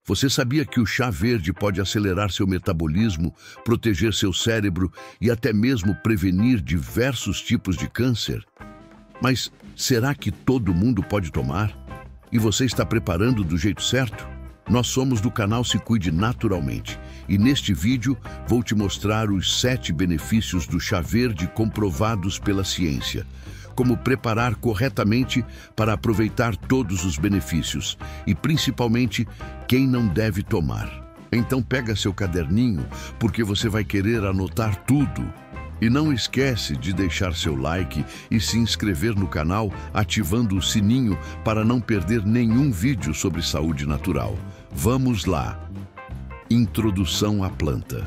Você sabia que o chá verde pode acelerar seu metabolismo, proteger seu cérebro e até mesmo prevenir diversos tipos de câncer? Mas será que todo mundo pode tomar? E você está preparando do jeito certo? Nós somos do canal Se Cuide Naturalmente e neste vídeo vou te mostrar os 7 benefícios do chá verde comprovados pela ciência. Como preparar corretamente para aproveitar todos os benefícios e principalmente quem não deve tomar. Então pega seu caderninho porque você vai querer anotar tudo. E não esquece de deixar seu like e se inscrever no canal ativando o sininho para não perder nenhum vídeo sobre saúde natural. Vamos lá! Introdução à planta.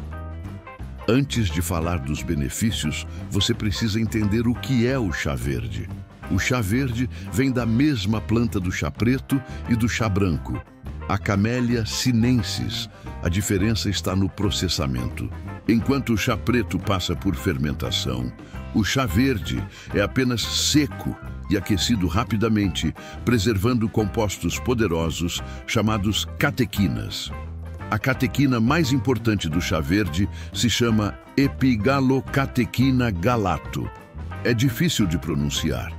Antes de falar dos benefícios, você precisa entender o que é o chá verde. O chá verde vem da mesma planta do chá preto e do chá branco, a Camellia sinensis. A diferença está no processamento. Enquanto o chá preto passa por fermentação, o chá verde é apenas seco e aquecido rapidamente, preservando compostos poderosos chamados catequinas. A catequina mais importante do chá verde se chama epigalocatequina galato. É difícil de pronunciar,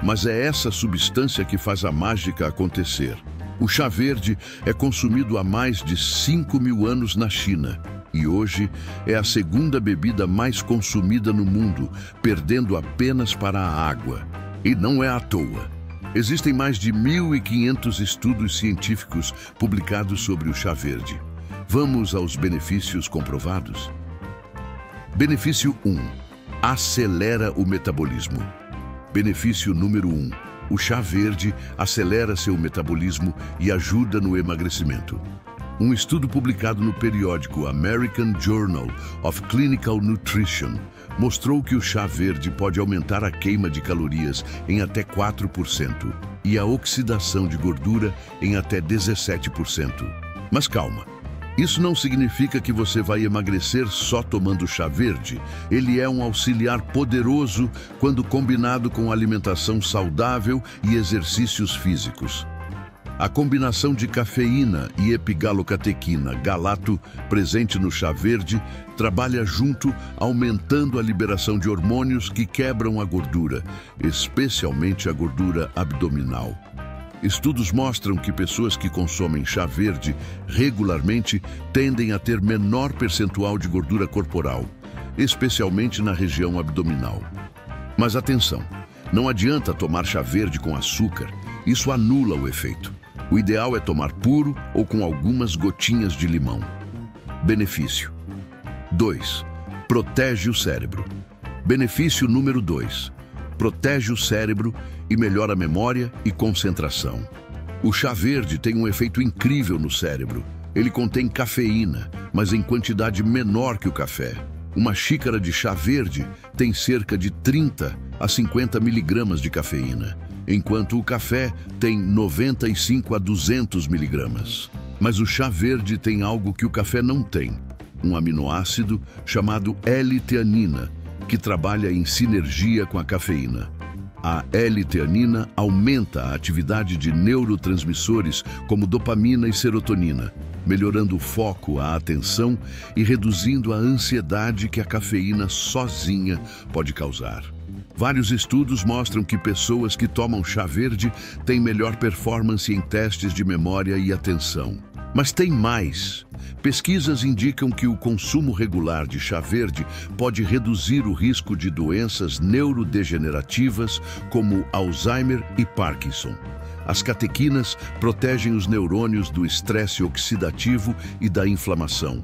mas é essa substância que faz a mágica acontecer. O chá verde é consumido há mais de 5.000 anos na China e hoje é a segunda bebida mais consumida no mundo, perdendo apenas para a água. E não é à toa. Existem mais de 1.500 estudos científicos publicados sobre o chá verde. Vamos aos benefícios comprovados. Benefício 1. Acelera o metabolismo. Benefício número 1. O chá verde acelera seu metabolismo e ajuda no emagrecimento. Um estudo publicado no periódico American Journal of Clinical Nutrition mostrou que o chá verde pode aumentar a queima de calorias em até 4% e a oxidação de gordura em até 17%. Mas calma! Isso não significa que você vai emagrecer só tomando chá verde. Ele é um auxiliar poderoso quando combinado com alimentação saudável e exercícios físicos. A combinação de cafeína e epigalocatequina galato presente no chá verde trabalha junto, aumentando a liberação de hormônios que quebram a gordura, especialmente a gordura abdominal. Estudos mostram que pessoas que consomem chá verde regularmente tendem a ter menor percentual de gordura corporal, especialmente na região abdominal. Mas atenção, não adianta tomar chá verde com açúcar, isso anula o efeito. O ideal é tomar puro ou com algumas gotinhas de limão. Benefício 2. Protege o cérebro. Benefício número 2. Protege o cérebro e melhora a memória e concentração. O chá verde tem um efeito incrível no cérebro. Ele contém cafeína, mas em quantidade menor que o café. Uma xícara de chá verde tem cerca de 30 a 50 miligramas de cafeína, enquanto o café tem 95 a 200 miligramas. Mas o chá verde tem algo que o café não tem, um aminoácido chamado L-teanina, que trabalha em sinergia com a cafeína. A L-teanina aumenta a atividade de neurotransmissores como dopamina e serotonina, melhorando o foco, a atenção e reduzindo a ansiedade que a cafeína sozinha pode causar. Vários estudos mostram que pessoas que tomam chá verde têm melhor performance em testes de memória e atenção. Mas tem mais. Pesquisas indicam que o consumo regular de chá verde pode reduzir o risco de doenças neurodegenerativas como Alzheimer e Parkinson. As catequinas protegem os neurônios do estresse oxidativo e da inflamação.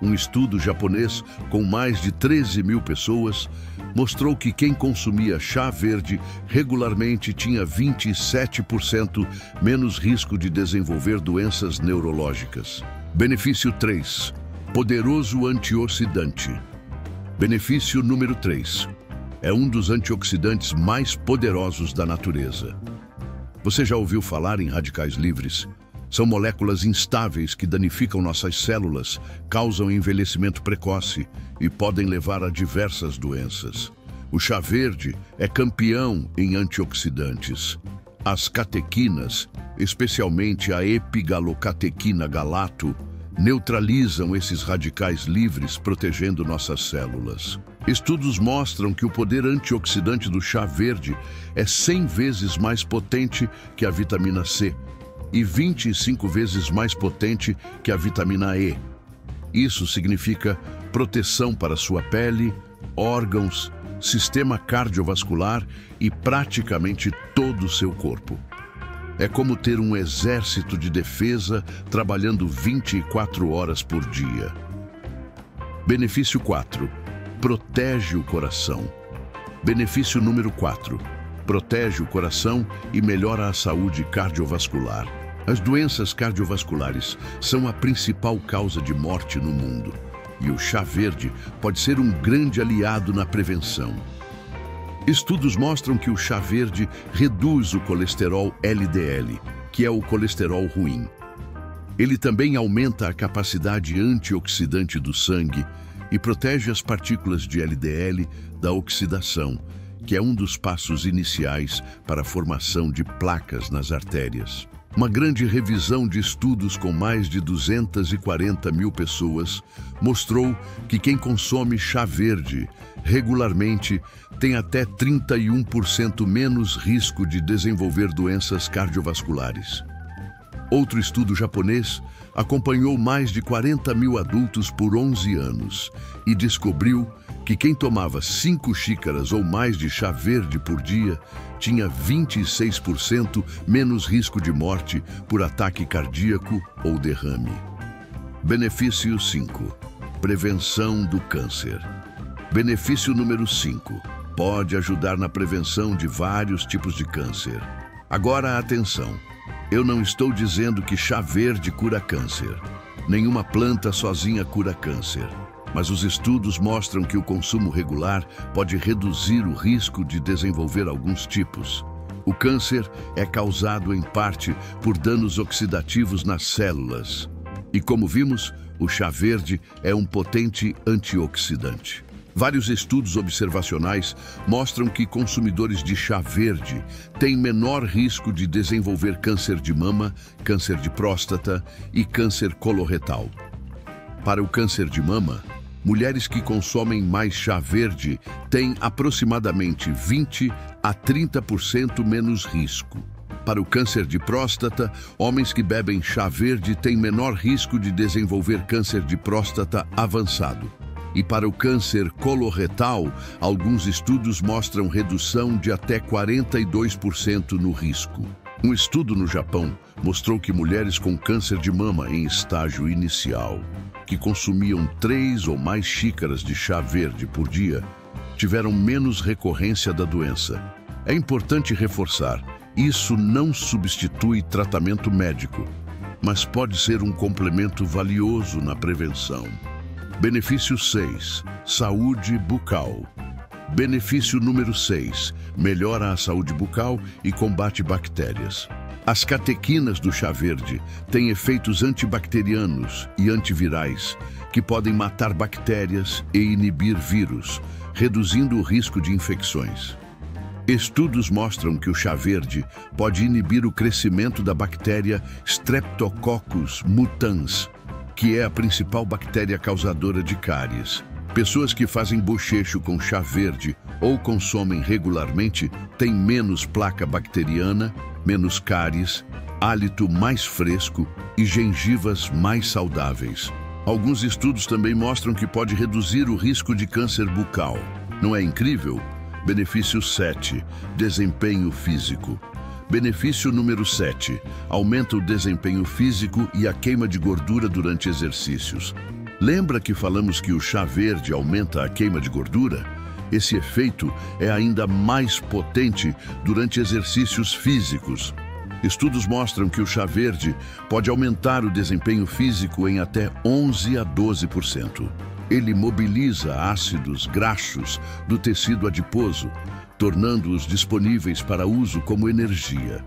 Um estudo japonês com mais de 13.000 pessoas mostrou que quem consumia chá verde regularmente tinha 27% menos risco de desenvolver doenças neurológicas. Benefício 3. Poderoso antioxidante. Benefício número 3. É um dos antioxidantes mais poderosos da natureza. Você já ouviu falar em radicais livres? São moléculas instáveis que danificam nossas células, causam envelhecimento precoce e podem levar a diversas doenças. O chá verde é campeão em antioxidantes. As catequinas, especialmente a epigalocatequina galato, neutralizam esses radicais livres, protegendo nossas células. Estudos mostram que o poder antioxidante do chá verde é 100 vezes mais potente que a vitamina C e 25 vezes mais potente que a vitamina E. Isso significa proteção para sua pele, órgãos, sistema cardiovascular e praticamente todo o seu corpo. É como ter um exército de defesa trabalhando 24 horas por dia. Benefício 4. Protege o coração. Benefício número 4. Protege o coração e melhora a saúde cardiovascular. As doenças cardiovasculares são a principal causa de morte no mundo, e o chá verde pode ser um grande aliado na prevenção. Estudos mostram que o chá verde reduz o colesterol LDL, que é o colesterol ruim. Ele também aumenta a capacidade antioxidante do sangue e protege as partículas de LDL da oxidação, que é um dos passos iniciais para a formação de placas nas artérias. Uma grande revisão de estudos com mais de 240 mil pessoas mostrou que quem consome chá verde regularmente tem até 31% menos risco de desenvolver doenças cardiovasculares. Outro estudo japonês acompanhou mais de 40 mil adultos por 11 anos e descobriu que quem tomava 5 xícaras ou mais de chá verde por dia tinha 26% menos risco de morte por ataque cardíaco ou derrame. Benefício 5. Prevenção do câncer. Benefício número 5. Pode ajudar na prevenção de vários tipos de câncer. Agora, atenção. Eu não estou dizendo que chá verde cura câncer. Nenhuma planta sozinha cura câncer. Mas os estudos mostram que o consumo regular pode reduzir o risco de desenvolver alguns tipos. O câncer é causado em parte por danos oxidativos nas células. E como vimos, o chá verde é um potente antioxidante. Vários estudos observacionais mostram que consumidores de chá verde têm menor risco de desenvolver câncer de mama, câncer de próstata e câncer coloretal. Para o câncer de mama, mulheres que consomem mais chá verde têm aproximadamente 20 a 30% menos risco. Para o câncer de próstata, homens que bebem chá verde têm menor risco de desenvolver câncer de próstata avançado. E para o câncer coloretal, alguns estudos mostram redução de até 42% no risco. Um estudo no Japão mostrou que mulheres com câncer de mama em estágio inicial, que consumiam 3 ou mais xícaras de chá verde por dia, tiveram menos recorrência da doença. É importante reforçar, isso não substitui tratamento médico, mas pode ser um complemento valioso na prevenção. Benefício 6. Saúde bucal. Benefício número 6. Melhora a saúde bucal e combate bactérias. As catequinas do chá verde têm efeitos antibacterianos e antivirais que podem matar bactérias e inibir vírus, reduzindo o risco de infecções. Estudos mostram que o chá verde pode inibir o crescimento da bactéria Streptococcus mutans, que é a principal bactéria causadora de cáries. Pessoas que fazem bochecho com chá verde ou consomem regularmente têm menos placa bacteriana, menos cáries, hálito mais fresco e gengivas mais saudáveis. Alguns estudos também mostram que pode reduzir o risco de câncer bucal. Não é incrível? Benefício 7. Desempenho físico. Benefício número 7. Aumenta o desempenho físico e a queima de gordura durante exercícios. Lembra que falamos que o chá verde aumenta a queima de gordura? Esse efeito é ainda mais potente durante exercícios físicos. Estudos mostram que o chá verde pode aumentar o desempenho físico em até 11 a 12%. Ele mobiliza ácidos graxos do tecido adiposo, tornando-os disponíveis para uso como energia.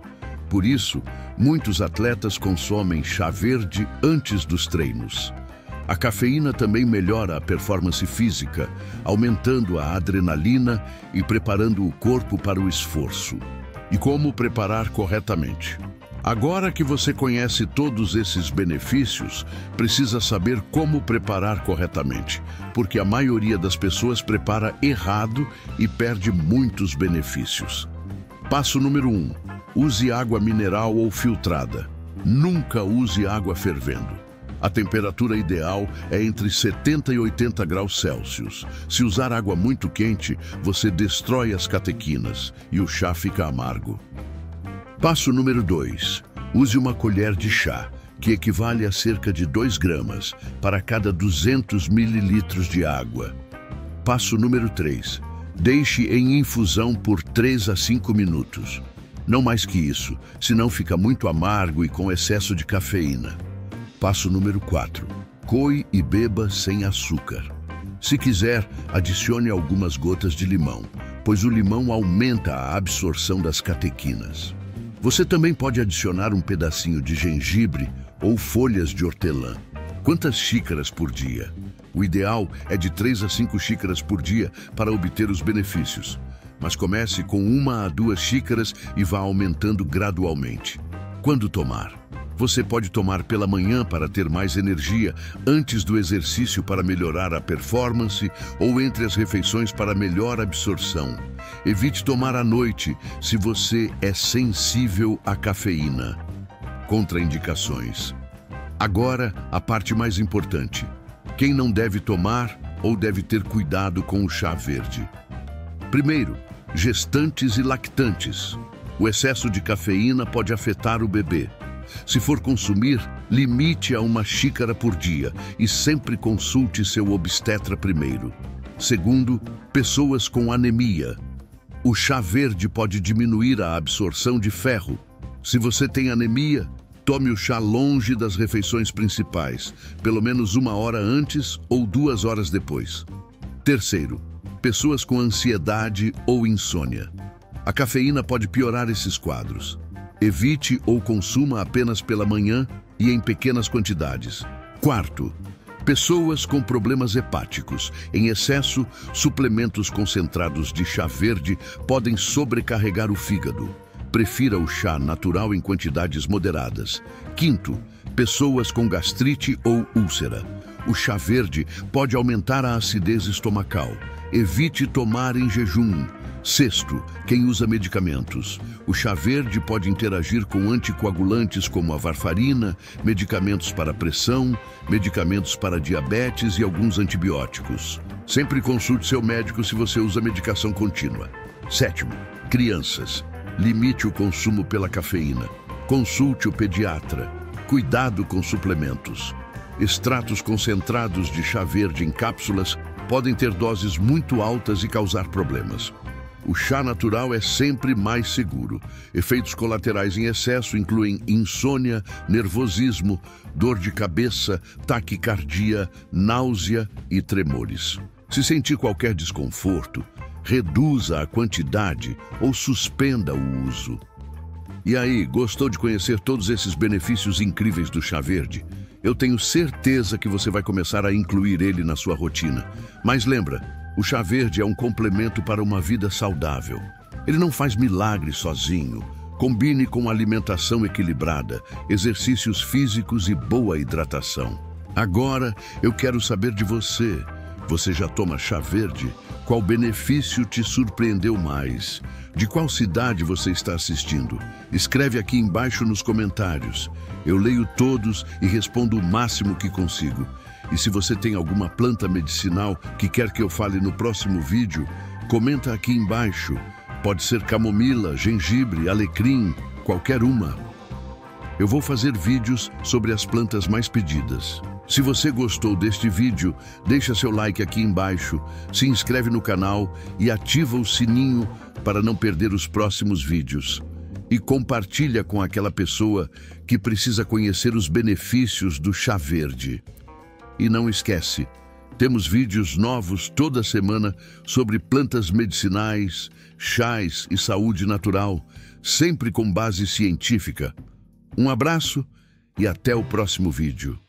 Por isso, muitos atletas consomem chá verde antes dos treinos. A cafeína também melhora a performance física, aumentando a adrenalina e preparando o corpo para o esforço. e como preparar corretamente. Agora que você conhece todos esses benefícios, precisa saber como preparar corretamente, porque a maioria das pessoas prepara errado e perde muitos benefícios. Passo número 1. Use água mineral ou filtrada. Nunca use água fervendo. A temperatura ideal é entre 70 e 80 graus Celsius. Se usar água muito quente, você destrói as catequinas e o chá fica amargo. Passo número 2. Use uma colher de chá, que equivale a cerca de 2 gramas, para cada 200 mililitros de água. Passo número 3. Deixe em infusão por 3 a 5 minutos. Não mais que isso, senão fica muito amargo e com excesso de cafeína. Passo número 4. Coe e beba sem açúcar. Se quiser, adicione algumas gotas de limão, pois o limão aumenta a absorção das catequinas. Você também pode adicionar um pedacinho de gengibre ou folhas de hortelã. Quantas xícaras por dia? O ideal é de 3 a 5 xícaras por dia para obter os benefícios. Mas comece com 1 a 2 xícaras e vá aumentando gradualmente. Quando tomar? Você pode tomar pela manhã para ter mais energia, antes do exercício para melhorar a performance ou entre as refeições para melhor absorção. Evite tomar à noite se você é sensível à cafeína. Contraindicações. Agora, a parte mais importante. Quem não deve tomar ou deve ter cuidado com o chá verde? Primeiro, gestantes e lactantes. O excesso de cafeína pode afetar o bebê. Se for consumir, limite a 1 xícara por dia e sempre consulte seu obstetra primeiro. Segundo, pessoas com anemia. O chá verde pode diminuir a absorção de ferro. Se você tem anemia, tome o chá longe das refeições principais, pelo menos 1 hora antes ou 2 horas depois. Terceiro, pessoas com ansiedade ou insônia. A cafeína pode piorar esses quadros. Evite ou consuma apenas pela manhã e em pequenas quantidades. Quarto, pessoas com problemas hepáticos. Em excesso, suplementos concentrados de chá verde podem sobrecarregar o fígado. Prefira o chá natural em quantidades moderadas. Quinto, pessoas com gastrite ou úlcera. O chá verde pode aumentar a acidez estomacal. Evite tomar em jejum. Sexto, quem usa medicamentos. O chá verde pode interagir com anticoagulantes como a varfarina, medicamentos para pressão, medicamentos para diabetes e alguns antibióticos. Sempre consulte seu médico se você usa medicação contínua. Sétimo, crianças. Limite o consumo pela cafeína. Consulte o pediatra. Cuidado com suplementos. Extratos concentrados de chá verde em cápsulas podem ter doses muito altas e causar problemas. O chá natural é sempre mais seguro. Efeitos colaterais em excesso incluem insônia, nervosismo, dor de cabeça, taquicardia, náusea e tremores. Se sentir qualquer desconforto, reduza a quantidade ou suspenda o uso. E aí, gostou de conhecer todos esses benefícios incríveis do chá verde? Eu tenho certeza que você vai começar a incluir ele na sua rotina. Mas lembra, o chá verde é um complemento para uma vida saudável. Ele não faz milagre sozinho. Combine com alimentação equilibrada, exercícios físicos e boa hidratação. Agora, eu quero saber de você. Você já toma chá verde? Qual benefício te surpreendeu mais? De qual cidade você está assistindo? Escreve aqui embaixo nos comentários. Eu leio todos e respondo o máximo que consigo. E se você tem alguma planta medicinal que quer que eu fale no próximo vídeo, comenta aqui embaixo. Pode ser camomila, gengibre, alecrim, qualquer uma. Eu vou fazer vídeos sobre as plantas mais pedidas. Se você gostou deste vídeo, deixa seu like aqui embaixo, se inscreve no canal e ativa o sininho para não perder os próximos vídeos. E compartilha com aquela pessoa que precisa conhecer os benefícios do chá verde. E não esquece, temos vídeos novos toda semana sobre plantas medicinais, chás e saúde natural, sempre com base científica. Um abraço e até o próximo vídeo.